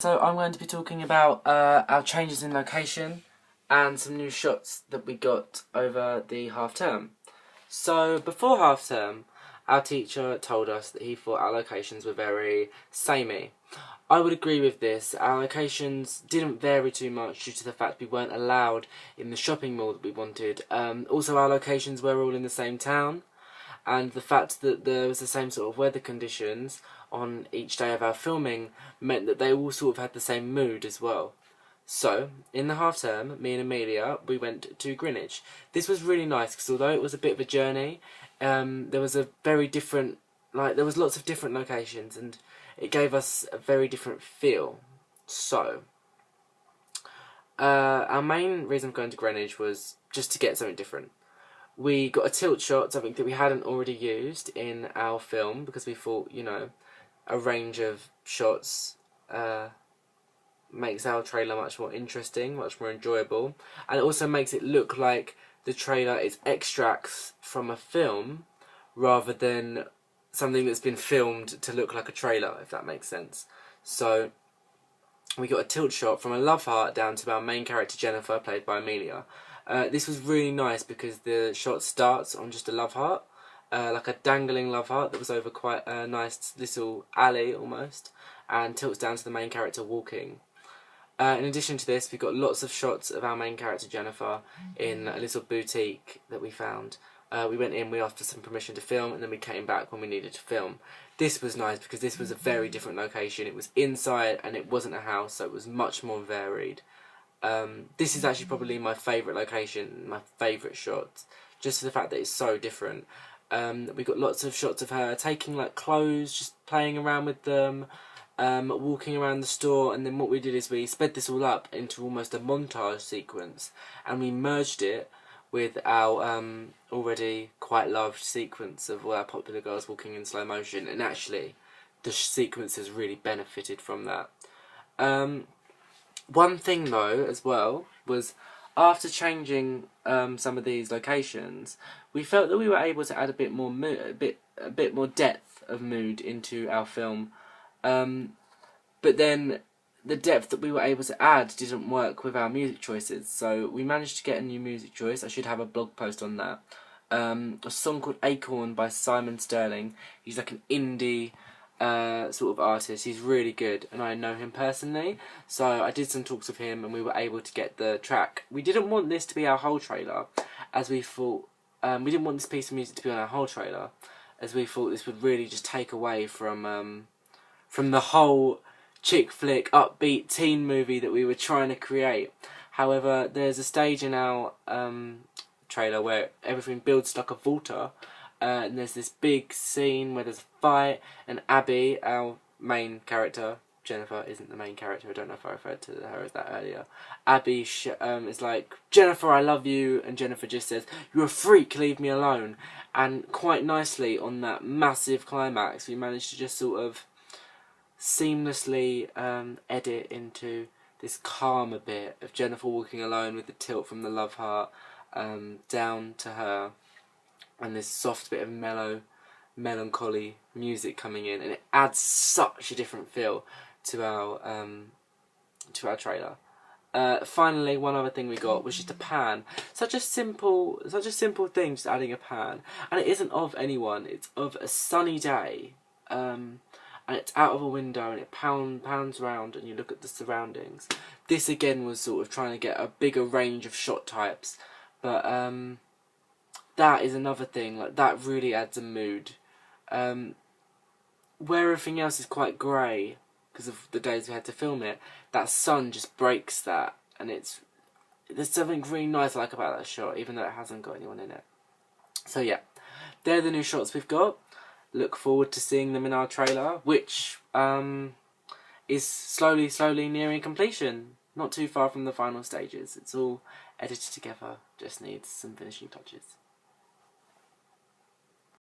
So I'm going to be talking about our changes in location and some new shots that we got over the half term. So before half term, our teacher told us that he thought our locations were very samey. I would agree with this. Our locations didn't vary too much due to the fact we weren't allowed in the shopping mall that we wanted. Also, our locations were all in the same town, and the fact that there was the same sort of weather conditions on each day of our filming meant that they all sort of had the same mood as well. So, in the half term, me and Amelia, we went to Greenwich. This was really nice because although it was a bit of a journey, there was a very different, there was lots of different locations and it gave us a very different feel. So, our main reason for going to Greenwich was just to get something different. We got a tilt shot, something that we hadn't already used in our film because we thought, a range of shots makes our trailer much more interesting, much more enjoyable, and it also makes it look like the trailer is extracts from a film rather than something that's been filmed to look like a trailer, if that makes sense. So we got a tilt shot from a love heart down to our main character Jennifer, played by Amelia. This was really nice because the shot starts on just a love heart, like a dangling love heart that was over quite a nice little alley almost, and tilts down to the main character walking. In addition to this, we got lots of shots of our main character Jennifer in a little boutique that we found. We went in, we asked for some permission to film, and then we came back when we needed to film. This was nice because this was a very different location. It was inside and it wasn't a house, so it was much more varied. This is actually probably my favourite location, my favourite shot, just for the fact that it's so different. We got lots of shots of her taking clothes, just playing around with them, walking around the store, and then what we did is we sped this all up into almost a montage sequence, and we merged it with our already quite loved sequence of all our popular girls walking in slow motion, and actually the sequence has really benefited from that. One thing though as well was after changing some of these locations, we felt that we were able to add a bit more a bit more depth of mood into our film. But then the depth that we were able to add didn't work with our music choices, so we managed to get a new music choice. I should have a blog post on that. A song called Acorn by Simon Sterling. He's like an indie sort of artist. He's really good, and I know him personally, so I did some talks with him and we were able to get the track. We didn't want this to be our whole trailer, as we thought, we didn't want this piece of music to be on our whole trailer, as we thought this would really just take away from the whole chick flick, upbeat teen movie that we were trying to create. However, there's a stage in our trailer where everything builds like a vaulter, and there's this big scene where there's a fight, and Abby, our main character, Jennifer isn't the main character, I don't know if I referred to her as that earlier. Abby is like, "Jennifer, I love you," and Jennifer just says, "You're a freak, leave me alone." And quite nicely on that massive climax, we managed to just sort of seamlessly edit into this calmer bit of Jennifer walking alone with the tilt from the love heart down to her, and this soft bit of melancholy music coming in, and it adds such a different feel to our trailer. Finally, one other thing we got was just a pan. Such a simple thing, just adding a pan, and it isn't of anyone. It's of a sunny day. And it's out of a window and it pounds around and you look at the surroundings. This again was sort of trying to get a bigger range of shot types, but that is another thing, that really adds a mood. Where everything else is quite grey because of the days we had to film it, that sun just breaks that, and there's something really nice I like about that shot, even though it hasn't got anyone in it. So yeah, they're the new shots we've got. Look forward to seeing them in our trailer, which is slowly nearing completion. Not too far from the final stages. It's all edited together, just needs some finishing touches.